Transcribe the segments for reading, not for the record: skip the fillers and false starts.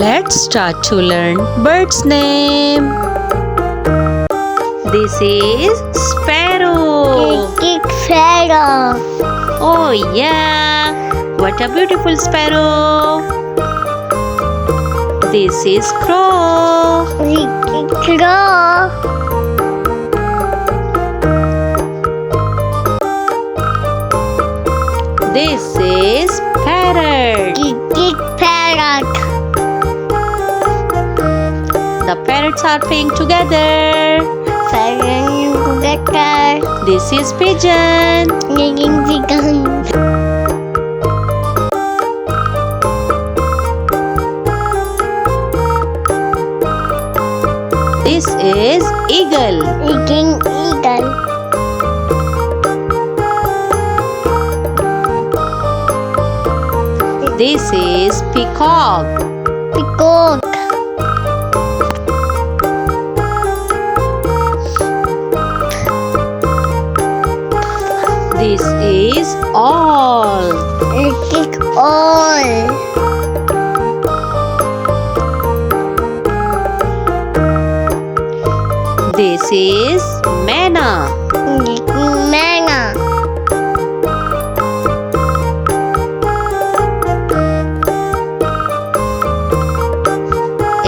Let's start to learn bird's name. This is sparrow. Sparrow. Oh yeah, what a beautiful sparrow. This is crow. Crow. This is parrot. Parrot. The parrots are playing together. This is pigeon. This is eagle. Eagle. This is peacock. Peacock. This is owl. Owl. This is manna. Manna.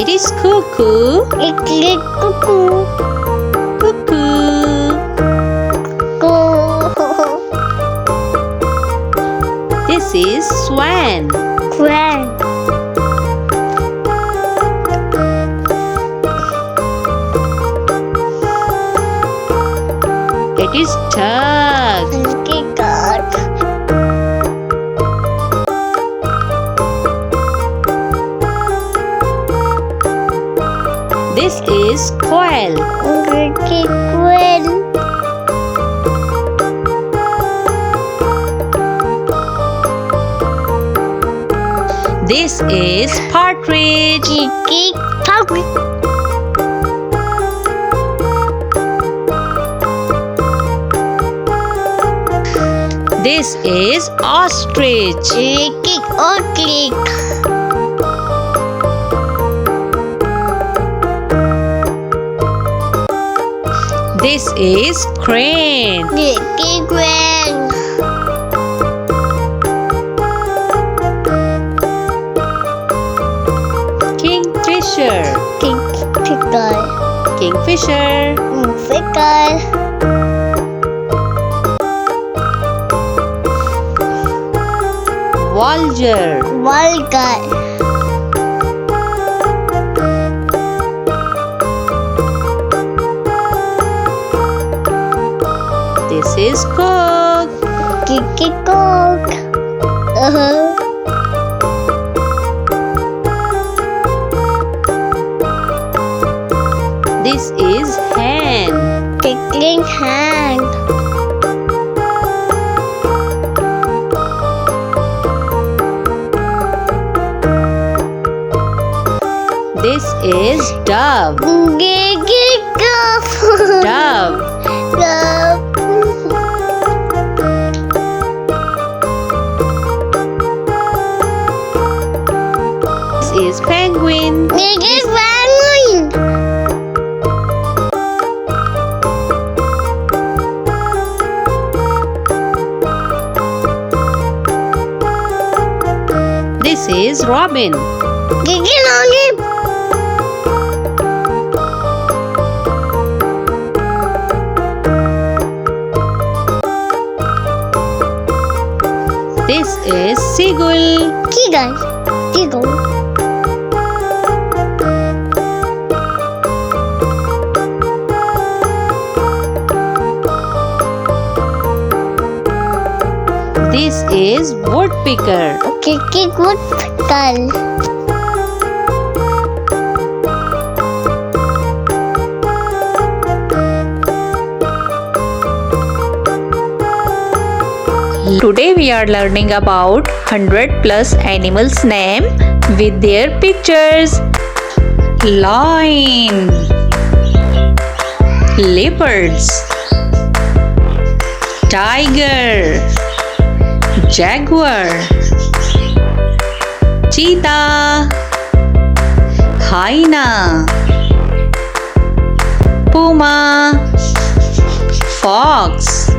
It is cuckoo. It is cuckoo. Cuckoo. This is swan. Swan. It is duck. Peacock. This is quail. Quail. This is partridge. Partridge. This is ostrich. Ostrich. This is crane. Crane. Kingfisher. Kingfisher. Vulture. This is cock. Cock. This is hen. Hen. This is dove. Dove. This is penguin. This is robin. This is seagull. Seagull. This is woodpecker. Woodpecker. Today we are learning about 100 plus animals name with their pictures. Lion, leopards, tiger, jaguar, cheetah, hyena, puma, fox,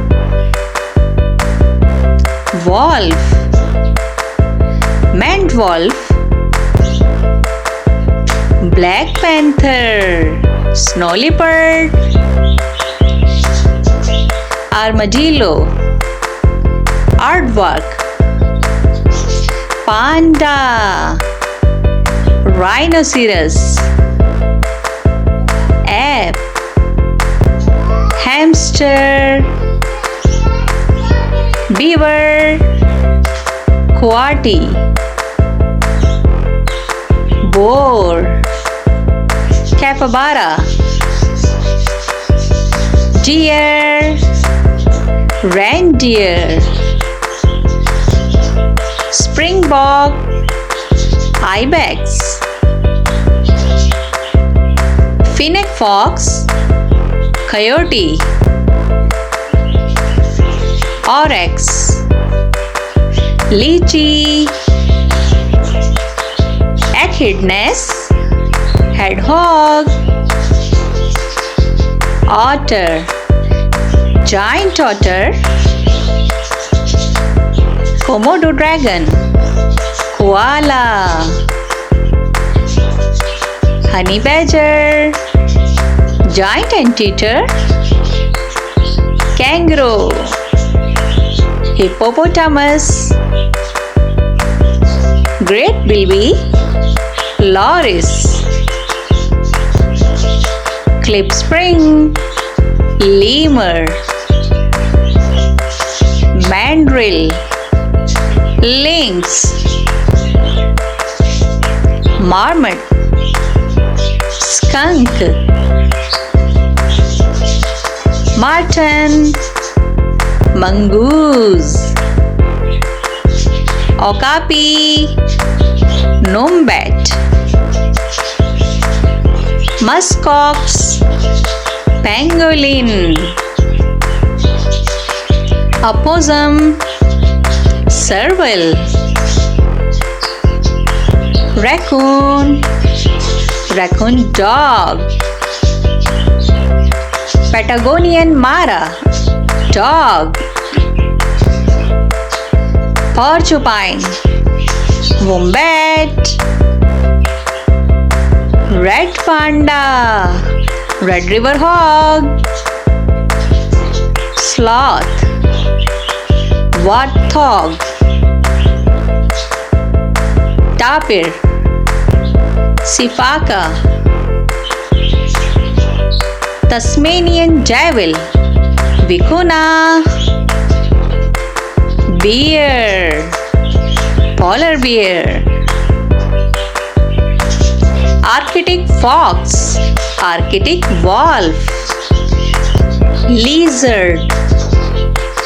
wolf, maned wolf, black panther, snow leopard, armadillo, aardvark, panda, rhinoceros, ape, hamster, beaver, coati, boar, capybara, deer, reindeer, springbok, ibex, fennec fox, coyote, oryx, lychee, echidnas, hedgehog, otter, giant otter, Komodo dragon, koala, honey badger, giant anteater, kangaroo, hippopotamus, great bilby, loris, klipspring, lemur, mandrill, lynx, marmot, skunk, marten, mongoose, okapi, nombat, muskox, pangolin, opossum, serval, raccoon, raccoon dog, Patagonian mara, dog, porcupine, wombat, red panda, red river hog, sloth, warthog, tapir, sifaka, Tasmanian devil, vicuna, bear, polar bear, Arctic fox, Arctic wolf, lizard,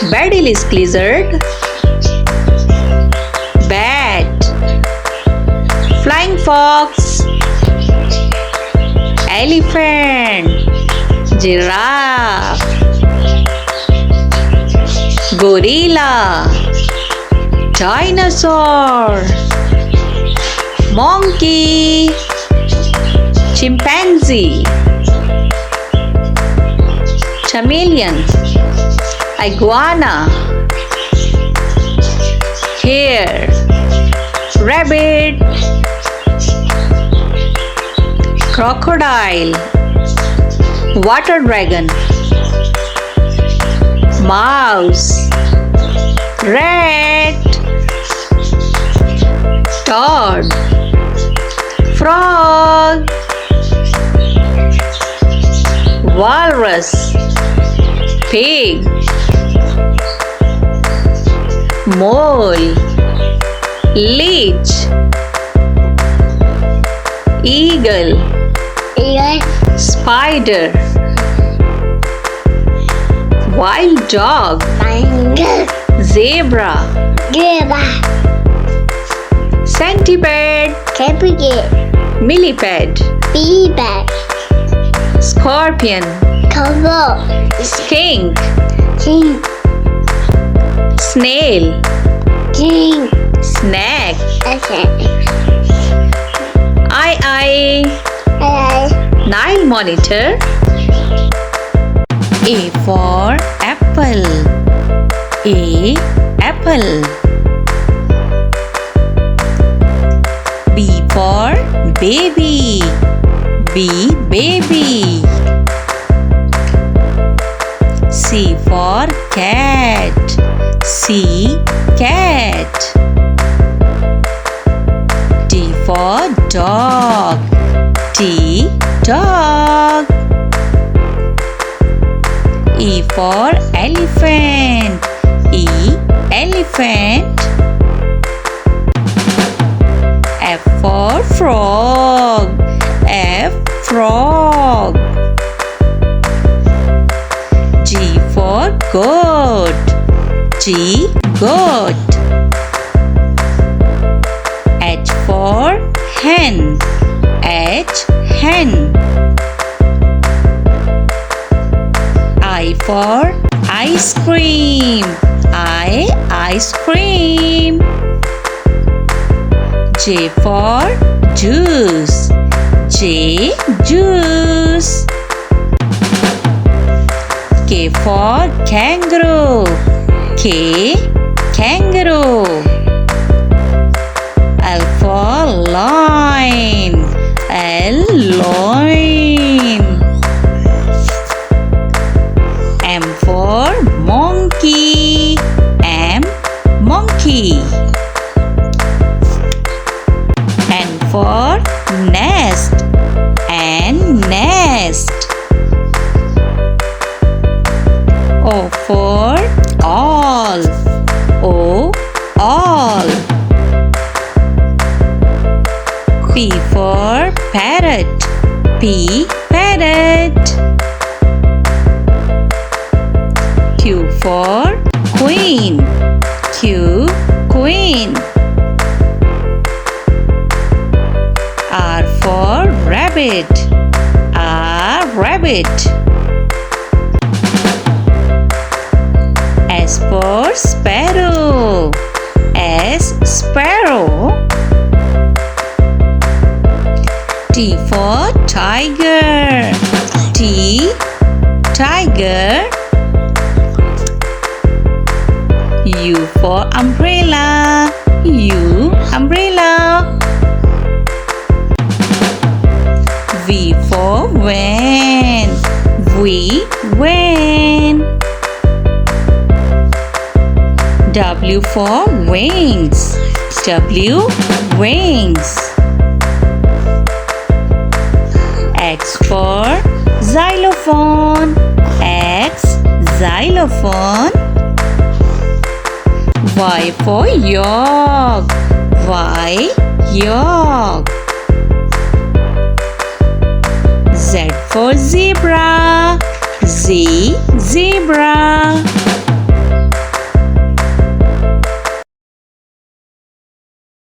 basilisk lizard, bat, flying fox, elephant, giraffe, gorilla, dinosaur, monkey, chimpanzee, chameleon, iguana, hare, rabbit, crocodile, water dragon, mouse, rat, toad, frog, walrus, pig, mole, leech, eagle, spider, wild dog, zebra, centipede, millipede, scorpion, skink, snail, snake, I. Nile monitor. A for apple. A apple. B for baby. B baby. C for cat. C cat. D for dog. D dog. E for elephant. E elephant. F for frog. F frog. G for goat. G goat. H for hen. H hen. I for ice cream. I ice cream. J for juice. J juice. K for kangaroo. K kangaroo. L for lion. L lion. M for monkey. M monkey. N for nest. N nest. O for all. O all. P for parrot. P parrot. Q for queen. Q queen. R for rabbit. R rabbit. S for sparrow. S sparrow. T for tiger. T tiger. U for umbrella. U umbrella. V for van. V van. W for wings. W wings. X for xylophone. X xylophone. Y for yolk. Y yolk. Z for zebra. Z zebra.